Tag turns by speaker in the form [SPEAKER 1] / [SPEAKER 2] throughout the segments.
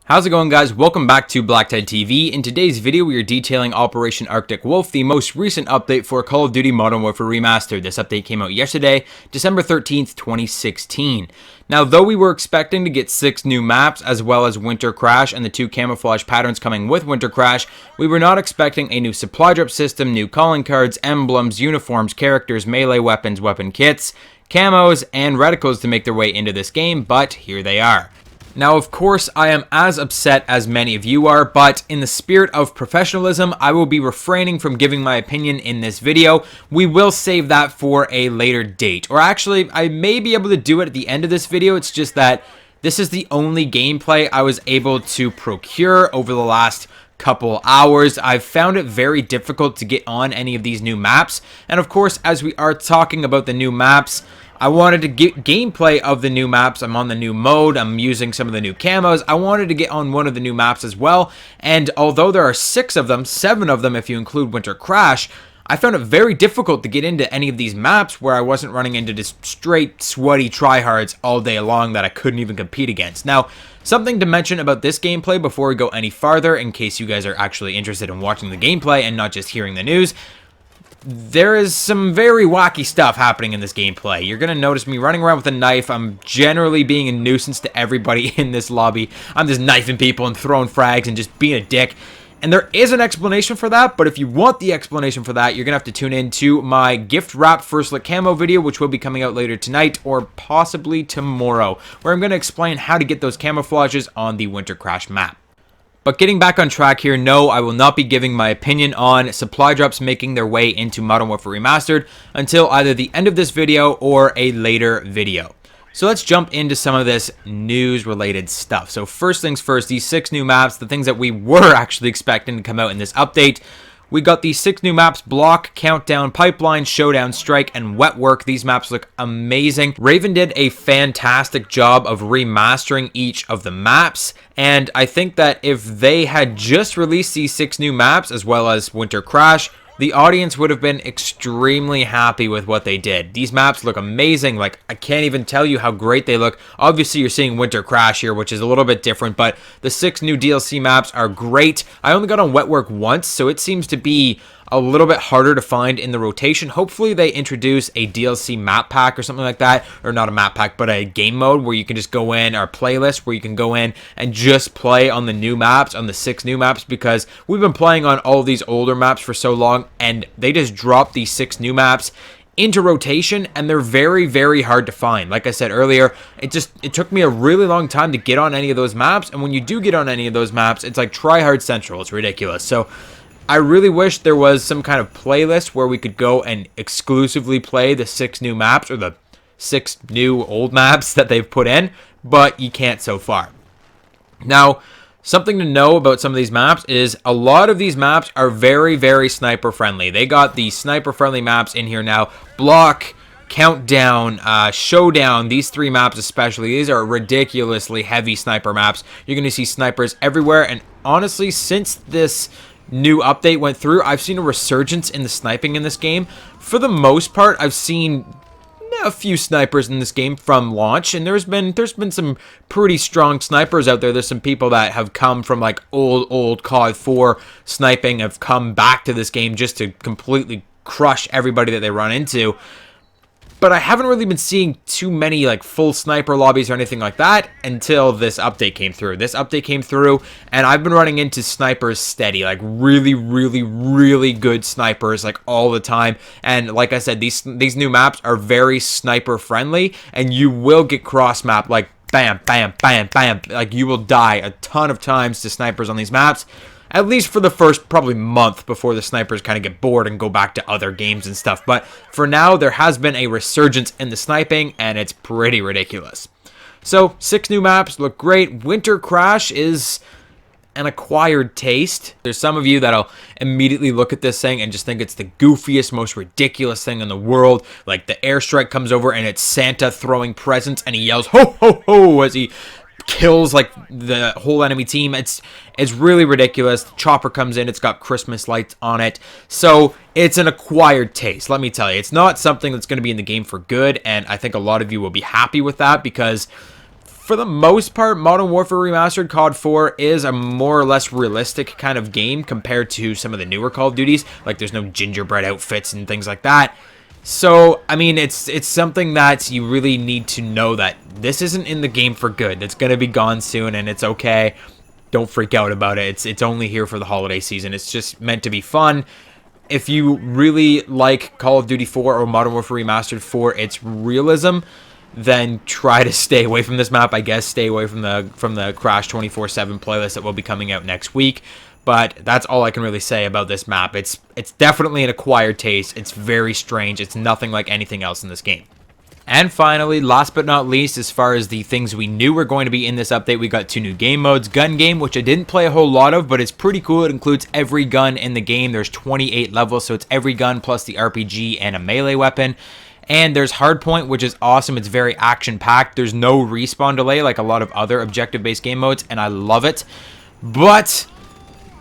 [SPEAKER 1] How's it going, guys? Welcome back to BlackTideTV. In today's video, we are detailing Operation Arctic Wolf, the most recent update for Call of Duty Modern Warfare Remastered. This update came out yesterday, December 13th, 2016. Now, though we were expecting to get 6 new maps, as well as Winter Crash and the 2 camouflage patterns coming with Winter Crash, we were not expecting a new supply drop system, new calling cards, emblems, uniforms, characters, melee weapons, weapon kits, camos, and reticles to make their way into this game, but here they are. Now, of course, I am as upset as many of you are, but in the spirit of professionalism, I will be refraining from giving my opinion in this video. We will save that for a later date. Or actually, I may be able to do it at the end of this video. It's just that this is the only gameplay I was able to procure over the last couple hours. I've found it very difficult to get on any of these new maps. And of course, as we are talking about the new maps, I wanted to get gameplay of the new maps. I'm on the new mode. I'm using some of the new camos. I wanted to get on one of the new maps as well. And although there are 6 of them, 7 of them if you include Winter Crash, I found it very difficult to get into any of these maps where I wasn't running into just straight sweaty tryhards all day long that I couldn't even compete against. Now, something to mention about this gameplay before we go any farther, in case you guys are actually interested in watching the gameplay and not just hearing the news. There is some very wacky stuff happening in this gameplay. You're going to notice me running around with a knife. I'm generally being a nuisance to everybody in this lobby. I'm just knifing people and throwing frags and just being a dick. And there is an explanation for that, but if you want the explanation for that, you're going to have to tune in to my gift wrap first look camo video, which will be coming out later tonight or possibly tomorrow, where I'm going to explain how to get those camouflages on the Winter Crash map. But getting back on track here, no, I will not be giving my opinion on supply drops making their way into Modern Warfare Remastered until either the end of this video or a later video. So let's jump into some of this news-related stuff. So first things first, these 6 new maps, the things that we were actually expecting to come out in this update. We got these 6 new maps: Block, Countdown, Pipeline, Showdown, Strike, and Wet Work. These maps look amazing. Raven did a fantastic job of remastering each of the maps, and I think that if they had just released these 6 new maps, as well as Winter Crash, the audience would have been extremely happy with what they did. These maps look amazing. Like, I can't even tell you how great they look. Obviously, you're seeing Winter Crash here, which is a little bit different, but the 6 new DLC maps are great. I only got on Wet Work once, so it seems to be a little bit harder to find in the rotation. Hopefully they introduce a DLC map pack or something like that, or not a map pack, but a game mode where you can just go in, or playlist where you can go in and just play on the new maps, on the 6 new maps, because we've been playing on all these older maps for so long, and they just dropped these 6 new maps into rotation, and they're very, very hard to find. Like I said earlier, it took me a really long time to get on any of those maps, and when you do get on any of those maps, it's like tryhard central. It's ridiculous. So I really wish there was some kind of playlist where we could go and exclusively play the 6 new maps, or the 6 new old maps that they've put in, but you can't so far. Now, something to know about some of these maps is a lot of these maps are very, very sniper friendly. They got the sniper friendly maps in here now. Block, Countdown, Showdown, these 3 maps especially, these are ridiculously heavy sniper maps. You're going to see snipers everywhere, and honestly, since this new update went through, I've seen a resurgence in the sniping in this game. For the most part, I've seen a few snipers in this game from launch, and there's been some pretty strong snipers out there. There's some people that have come from like old CoD 4 sniping, have come back to this game just to completely crush everybody that they run into. But I haven't really been seeing too many like full sniper lobbies or anything like that until this update came through. This update came through, and I've been running into snipers steady, like really, really, really good snipers, like all the time. And like I said, these new maps are very sniper friendly, and you will get cross map, like bam, bam, bam, bam. Like, you will die a ton of times to snipers on these maps, at least for the first probably month before the snipers kind of get bored and go back to other games and stuff. But for now, there has been a resurgence in the sniping, and it's pretty ridiculous. So 6 new maps look great. Winter Crash is an acquired taste. There's some of you that'll immediately look at this thing and just think it's the goofiest, most ridiculous thing in the world. Like, the airstrike comes over and it's Santa throwing presents, and he yells ho ho ho as he kills like the whole enemy team. It's really ridiculous. The chopper comes in, it's got Christmas lights on it, so it's an acquired taste. Let me tell you, it's not something that's going to be in the game for good, and I think a lot of you will be happy with that, because For the most part, Modern Warfare Remastered COD 4 is a more or less realistic kind of game compared to some of the newer Call of Duties. Like, there's no gingerbread outfits and things like that. So, I mean, it's something that you really need to know that this isn't in the game for good. It's going to be gone soon, and it's okay. Don't freak out about it. It's only here for the holiday season. It's just meant to be fun. If you really like Call of Duty 4 or Modern Warfare Remastered for its realism, then try to stay away from this map. I guess stay away from the Crash 24/7 playlist that will be coming out next week. But that's all I can really say about this map. It's definitely an acquired taste. It's very strange. It's nothing like anything else in this game. And finally, last but not least, as far as the things we knew were going to be in this update, we got 2 new game modes. Gun game, which I didn't play a whole lot of, but it's pretty cool. It includes every gun in the game. There's 28 levels, so it's every gun plus the RPG and a melee weapon. And there's Hardpoint, which is awesome. It's very action-packed. There's no respawn delay like a lot of other objective-based game modes, and I love it. But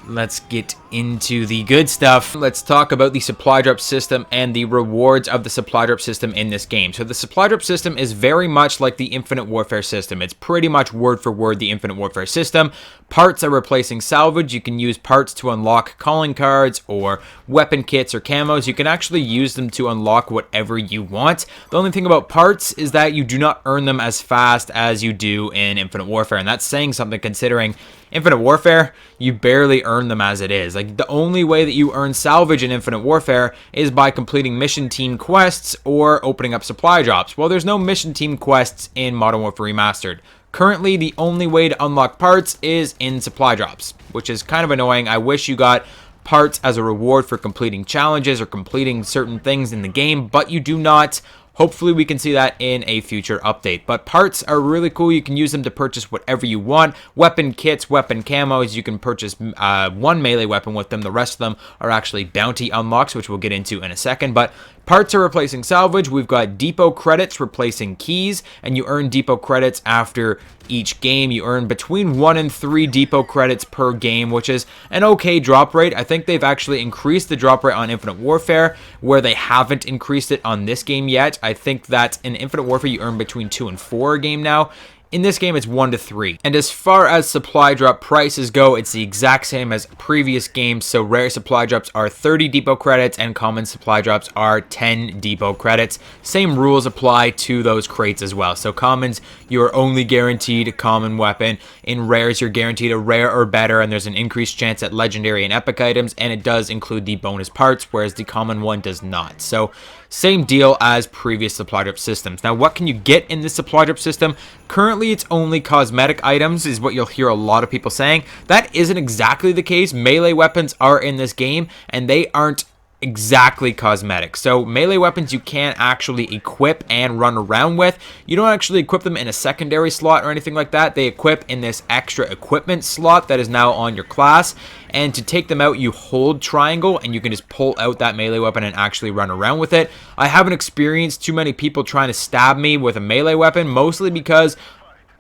[SPEAKER 1] let's get into the good stuff. Let's talk about the supply drop system and the rewards of the supply drop system in this game. So the supply drop system is very much like the Infinite Warfare system. It's pretty much word for word the Infinite Warfare system. Parts are replacing salvage. You can use parts to unlock calling cards or weapon kits or camos. You can actually use them to unlock whatever you want. The only thing about parts is that you do not earn them as fast as you do in Infinite Warfare, and that's saying something considering Infinite Warfare, you barely earn them as it is. Like, the only way that you earn salvage in Infinite Warfare is by completing mission team quests or opening up supply drops. Well, there's no mission team quests in Modern Warfare Remastered. Currently, the only way to unlock parts is in supply drops, which is kind of annoying. I wish you got parts as a reward for completing challenges or completing certain things in the game, but you do not. Hopefully we can see that in a future update. But parts are really cool. You can use them to purchase whatever you want. Weapon kits, weapon camos. You can purchase one melee weapon with them. The rest of them are actually bounty unlocks, which we'll get into in a second. But parts are replacing salvage. We've got depot credits replacing keys, and you earn depot credits after each game. You earn between 1 and 3 depot credits per game, which is an okay drop rate. I think they've actually increased the drop rate on Infinite Warfare, where they haven't increased it on this game yet. I think that in Infinite Warfare you earn between 2 and 4 a game now. In this game, it's 1 to 3. And as far as supply drop prices go, it's the exact same as previous games. So rare supply drops are 30 depot credits and common supply drops are 10 depot credits. Same rules apply to those crates as well. So commons, you're only guaranteed a common weapon. In rares, you're guaranteed a rare or better, and there's an increased chance at legendary and epic items, and it does include the bonus parts, whereas the common one does not. So same deal as previous supply drop systems. Now, what can you get in this supply drop system? Currently, it's only cosmetic items, is what you'll hear a lot of people saying. That isn't exactly the case. Melee weapons are in this game, and they aren't exactly cosmetic. So melee weapons you can actually equip and run around with. You don't actually equip them in a secondary slot or anything like that. They equip in this extra equipment slot that is now on your class. And to take them out, you hold triangle and you can just pull out that melee weapon and actually run around with it. I haven't experienced too many people trying to stab me with a melee weapon, mostly because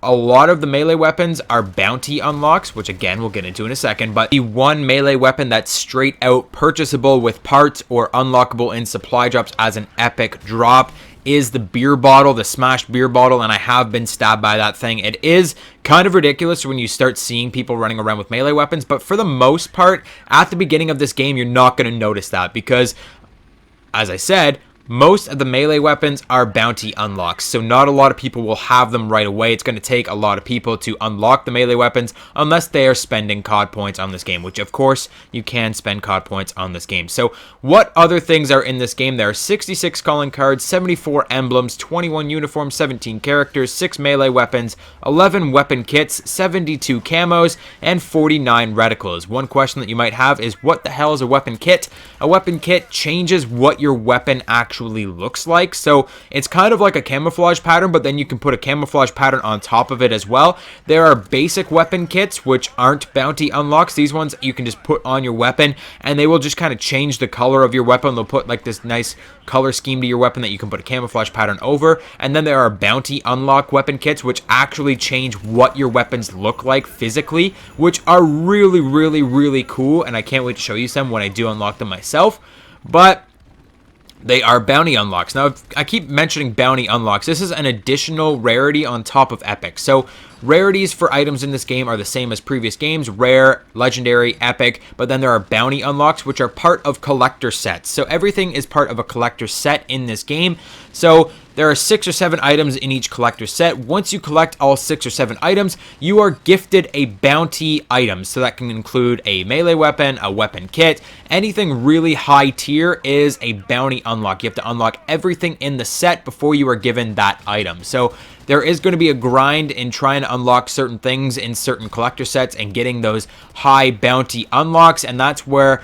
[SPEAKER 1] a lot of the melee weapons are bounty unlocks, which again we'll get into in a second, but the one melee weapon that's straight out purchasable with parts or unlockable in supply drops as an epic drop is the beer bottle, the smashed beer bottle, and I have been stabbed by that thing. It is kind of ridiculous when you start seeing people running around with melee weapons, but for the most part, at the beginning of this game, you're not going to notice that because, as I said, most of the melee weapons are bounty unlocks, so not a lot of people will have them right away. It's going to take a lot of people to unlock the melee weapons unless they are spending COD points on this game, which of course you can spend COD points on this game. So what other things are in this game? There are 66 calling cards, 74 emblems, 21 uniforms, 17 characters, 6 melee weapons, 11 weapon kits, 72 camos, and 49 reticles. One question that you might have is, what the hell is a weapon kit? A weapon kit changes what your weapon actually looks like. So it's kind of like a camouflage pattern, but then you can put a camouflage pattern on top of it as well. There are basic weapon kits, which aren't bounty unlocks. These ones you can just put on your weapon, and they will just kind of change the color of your weapon. They'll put like this nice color scheme to your weapon that you can put a camouflage pattern over. And then there are bounty unlock weapon kits, which actually change what your weapons look like physically, which are really, really, really cool. And I can't wait to show you some when I do unlock them myself. But they are bounty unlocks. Now, I keep mentioning bounty unlocks. This is an additional rarity on top of epic. So rarities for items in this game are the same as previous games: rare, legendary, epic, but then there are bounty unlocks, which are part of collector sets. So everything is part of a collector set in this game. So there are 6 or 7 items in each collector set. Once you collect all 6 or 7 items, you are gifted a bounty item. So that can include a melee weapon, a weapon kit. Anything really high tier is a bounty unlock. You have to unlock everything in the set before you are given that item. So there is going to be a grind in trying to unlock certain things in certain collector sets and getting those high bounty unlocks, and that's where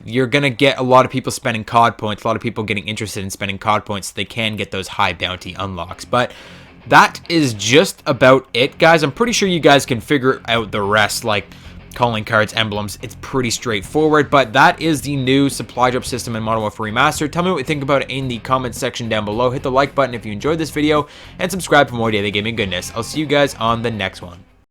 [SPEAKER 1] you're going to get a lot of people spending CoD points, a lot of people getting interested in spending CoD points so they can get those high bounty unlocks. But that is just about it, guys. I'm pretty sure you guys can figure out the rest, like calling cards, emblems. It's pretty straightforward, but that is the new supply drop system in Modern Warfare Remastered. Tell me what you think about it in the comments section down below. Hit the like button if you enjoyed this video, and subscribe for more daily gaming goodness. I'll see you guys on the next one.